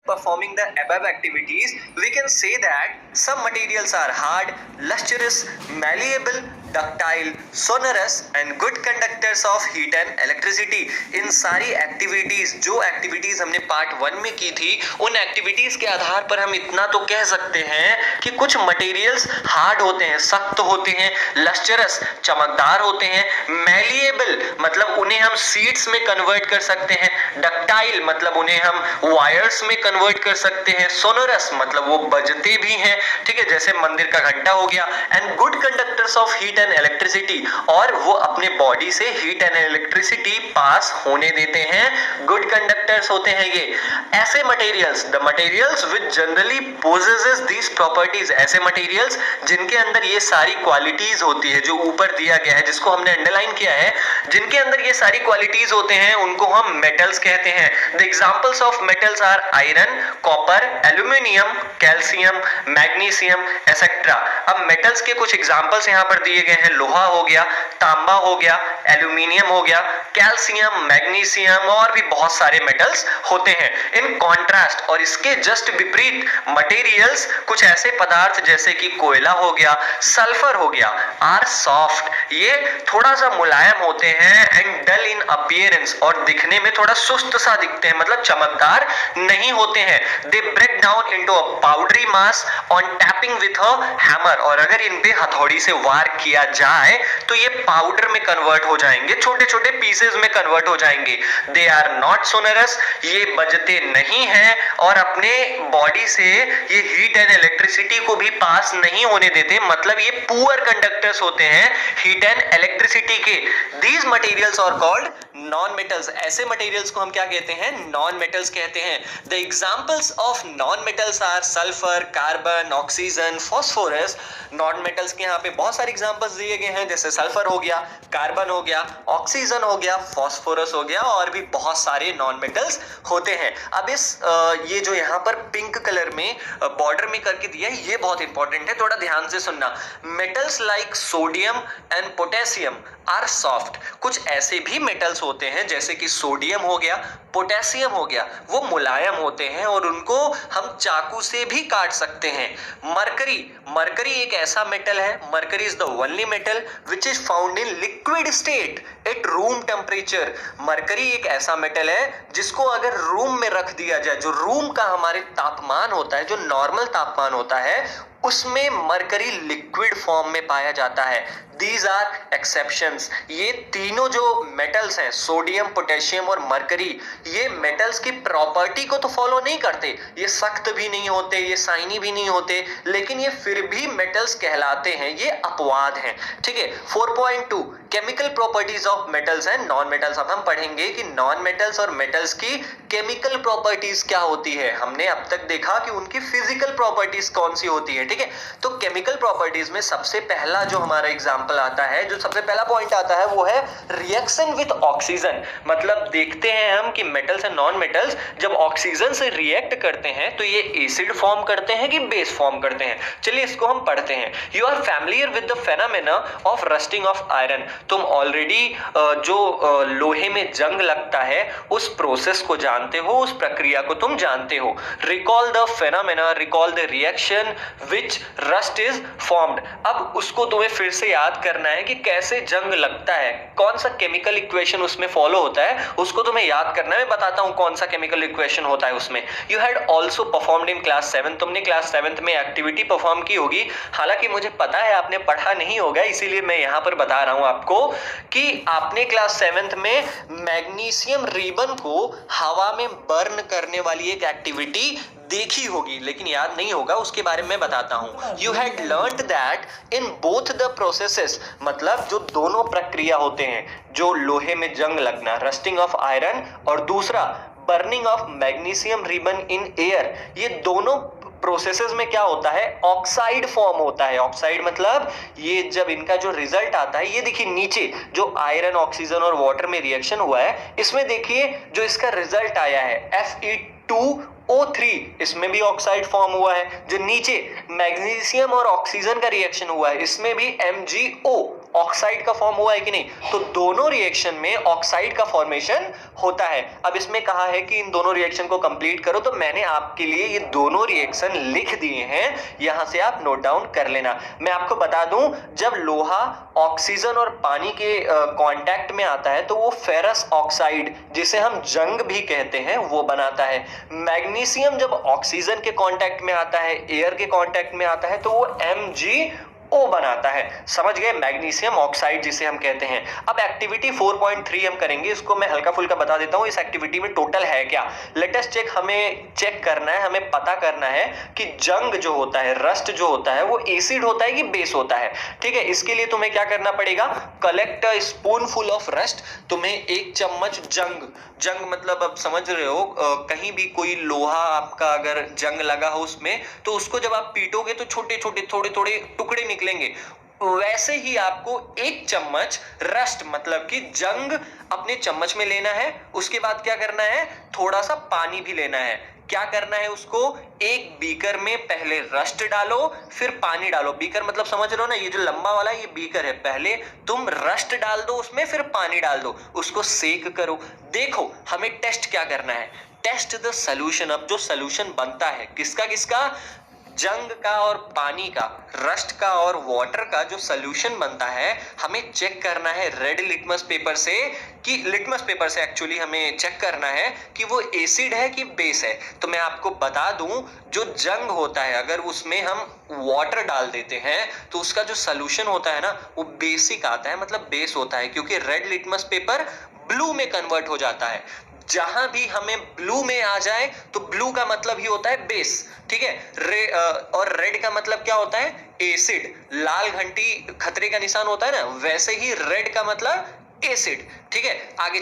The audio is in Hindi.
performing the above activities, we can say that some materials are hard, lustrous, malleable, ductile, sonorous and good conductors of heat and electricity. इन सारी एक्टिविटीज जो एक्टिविटीज हमने पार्ट 1 में की थी, उन एक्टिविटीज के आधार पर हम इतना तो कह सकते हैं कि कुछ मटेरियल्स हार्ड होते हैं, सख्त होते हैं, लस्टरस चमकदार होते हैं, मैलिएबल मतलब उन्हें हम सीड्स में कन्वर्ट कर सकते हैं, डक्टाइल मतलब उन्हें हम वायर्स में कन्वर्ट कर सकते हैं, सोनोरस मतलब वो बजते भी हैं, ठीक है, जैसे मंदिर का घंटा हो गया, and good conductors of heat and electricity, और वो अपने बॉडी से हीट एंड इलेक्ट्रिसिटी पास होने देते हैं, गुड कंडक्टर्स होते हैं ये। ऐसे materials, the materials which generally possesses these properties, ऐसे मटेरियल्स जिनके अंदर ये सारी क्वालिटीज होती है, जो ऊपर दिया गया है जिसको हमने अंडरलाइन किया है, जिनके अंदर ये सारी क्वालिटीज होते हैं उनको हम मेटल्स कहते हैं। The examples of metals are iron, copper, aluminium, calcium, magnesium etcetera. अब मेटल्स के कुछ एग्जांपल्स यहाँ पर दिए गए हैं, लोहा हो गया, तांबा हो गया, एल्यूमिनियम हो गया, कैल्शियम, मैग्नीशियम और भी बहुत सारे मेटल्स होते हैं। इन कॉन्ट्रास्ट और इसके जस्ट विपरीत मटेरियल्स, कुछ ऐसे पदार्थ जैसे कि कोयला हो गया, सल्फर हो गया, आर सॉफ्ट, ये थोड़ा सा मुलायम होते हैं, एंड डल इन अपीयरेंस और दिखने में थोड़ा सुस्त सा दिखते हैं, मतलब चमकदार नहीं होते हैं। They break down into a powdery mass on tapping with a hammer, और अगर इन पे हथौड़ी से वार किया जाए तो ये पाउडर में कन्वर्ट हो जाएंगे, छोटे छोटे पीसेस में कन्वर्ट हो जाएंगे। दे आर नॉट सोनरस, ये बजते नहीं हैं और अपने बॉडी से ये हीट एंड इलेक्ट्रिसिटी को भी पास नहीं होने देते, मतलब ये पुअर कंडक्टर्स होते हैं हीट एंड इलेक्ट्रिसिटी के। These materials are called non metals, ऐसे मटेरियल्स को हम क्या कहते हैं? नॉन मेटल्स कहते हैं। The examples of non metals are sulphur, carbon, oxygen, phosphorus. Non metals के यहाँ पे बहुत सारे एग्जांपल्स दिए गए हैं, जैसे सल्फर हो गया, कार्बन हो गया, ऑक्सीजन हो गया, फास्फोरस हो गया, और भी बहुत सारे नॉन मेटल्स होते हैं। अब इस ये जो यहाँ पर पिंक कलर में बॉर्डर में करके दिया है, ये बहुत इंपॉर्टेंट है, थोड़ा ध्यान से सुनना। Metals like sodium and potassium are soft. कुछ ऐसे भी मेटल्स होते हैं जैसे कि सोडियम हो गया, पोटेशियम हो गया, वो मुलायम होते हैं और उनको हम चाकू से भी काट सकते हैं। मरकरी, मरकरी एक ऐसा मेटल है, mercury is the only metal which is found in liquid state at room temperature. Mercury एक ऐसा मेटल है जिसको अगर रूम में रख दिया जाए, जो रूम का हमारे तापमान होता है, जो नॉर्मल तापमान होता है, उसमें मरकरी लिक्विड फॉर्म में पाया जाता है। These are exceptions. ये तीनों जो मेटल्स हैं, सोडियम, पोटेशियम और मरकरी, ये मेटल्स की प्रॉपर्टी को तो फॉलो नहीं करते, ये सख्त भी नहीं होते, ये शाइनी भी नहीं होते, लेकिन ये फिर भी मेटल्स कहलाते हैं, ये अपवाद हैं, ठीक है। 4.2 chemical properties of metals and non metals. अब हम पढ़ेंगे कि नॉन मेटल्स और मेटल्स की केमिकल प्रॉपर्टीज क्या होती है। हमने अब तक देखा कि उनकी फिजिकल प्रॉपर्टीज कौन सी होती है, ठीक है। तो केमिकल प्रॉपर्टीज में सबसे पहला जो हमारा एग्जांपल आता है, जो सबसे पहला पॉइंट आता है, वो है रिएक्शन विद ऑक्सीजन। मतलब देखते हैं हम कि मेटल्स एंड नॉन मेटल्स जब ऑक्सीजन से रिएक्ट करते हैं तो ये एसिड फॉर्म करते हैं कि बेस फॉर्म करते हैं। चलिए इसको हम पढ़ते हैं। You are familiar with the phenomena of rusting of iron. तुम ऑलरेडी जो लोहे में जंग लगता है उस प्रोसेस को जानते हो, उस प्रक्रिया को तुम जानते हो। Recall the phenomena, recall the reaction which rust is formed. अब उसको तुम्हें फिर से याद करना है कि कैसे जंग लगता है, कौन सा केमिकल इक्वेशन उसमें फॉलो होता है, उसको तुम्हें याद करना है। मैं बताता हूं कौन सा केमिकल इक्वेशन होता है उसमें। You had also performed in class 7, तुमने क्लास 7 में एक्टिविटी परफॉर्म की होगी। हालांकि मुझे पता है आपने पढ़ा नहीं होगा, इसीलिए मैं यहां पर बता रहा हूं आपको कि आपने क्लास 7 में मैग्नीशियम रिबन को हवा में बर्न करने वाली एक एक्टिविटी देखी होगी, लेकिन याद नहीं होगा, उसके बारे में बताता हूं। You had learned that in both the processes, मतलब जो दोनों प्रक्रिया होते हैं, जो लोहे में जंग लगना, रस्टिंग ऑफ आयरन, और दूसरा burning of magnesium ribbon in air, ये दोनों प्रोसेसेस में क्या होता है? ऑक्साइड फॉर्म होता है। ऑक्साइड मतलब ये जब इनका जो रिजल्ट आता है, ये देखिए नीचे जो आयरन, ऑक्सीजन और वाटर में रिएक्शन हुआ है, इसमें देखिए जो इसका रिजल्ट आया है Fe2O3, इसमें भी ऑक्साइड फॉर्म हुआ है। जो नीचे मैग्नीशियम और ऑक्सीजन का रिएक्शन हुआ है, इसमें भी MgO ऑक्साइड का फॉर्म हुआ है कि नहीं, तो दोनों रिएक्शन में ऑक्साइड का फॉर्मेशन होता है। अब इसमें कहा है कि इन दोनों रिएक्शन को कंप्लीट करो, तो मैंने आपके लिए ये दोनों रिएक्शन लिख दिए हैं, यहां से आप नोट डाउन कर लेना। मैं आपको बता दूं, जब लोहा ऑक्सीजन और पानी के कांटेक्ट में आता है तो वो फेरस ऑक्साइड, जिसे हम जंग भी कहते हैं, वो बनाता है। मैग्नीशियम जब ऑक्सीजन के कांटेक्ट में आता है, एयर के कांटेक्ट में आता है, तो वो MgO बनाता है। समझ गए, मैग्नीशियम ऑक्साइड जिसे हम कहते हैं। अब एक्टिविटी 4.3 हम करेंगे, इसको मैं हल्का फुल्का बता देता हूं। इस एक्टिविटी में टोटल है क्या, लेट अस चेक। हमें चेक करना है, हमें पता करना है कि जंग जो होता है, रस्ट जो होता है, वो एसिड होता है कि बेस होता है। ठीक है, इसके लिए तुम्हें क्या करना पड़ेगा, collect a spoonful of rust. तुम्हें एक चम्मच जंग, जंग मतलब अब समझ रहे हो, कहीं भी कोई लोहा आपका अगर जंग लगा हो उसमें, तो उसको जब आप पीटोगे तो छोटे छोटे थोड़े थोड़े टुकड़े निकलेंगे। वैसे ही आपको एक चम्मच रस्ट मतलब कि जंग अपने चम्मच में लेना है। उसके बाद क्या करना है, थोड़ा सा पानी भी लेना है। क्या करना है, उसको एक बीकर में पहले रस्ट डालो, फिर पानी डालो। बीकर मतलब समझ रहे हो ना, ये जो लंबा वाला ये बीकर है। पहले तुम रस्ट डाल दो उसमें, फिर पानी डाल दो, उसको सेक करो। देखो हमें टेस्ट क्या करना है, टेस्ट द सोल्यूशन। अब जो सोल्यूशन बनता है किसका किसका, जंग का और पानी का, रस्ट का और वाटर का जो सोल्यूशन बनता है, हमें चेक करना है रेड लिटमस पेपर से, कि लिटमस पेपर से एक्चुअली हमें चेक करना है कि वो एसिड है कि बेस है। तो मैं आपको बता दूं, जो जंग होता है अगर उसमें हम वाटर डाल देते हैं तो उसका जो सोल्यूशन होता है ना, वो बेसिक आता है, मतलब बेस होता है, क्योंकि रेड लिटमस पेपर ब्लू में कन्वर्ट हो जाता है। जहां भी हमें ब्लू में आ जाए तो ब्लू का मतलब ही होता है बेस। ठीक है, और रेड का मतलब क्या होता है, एसिड। लाल घंटी खतरे का निशान होता है ना, वैसे ही रेड का मतलब एसिड। ठीक है, आगे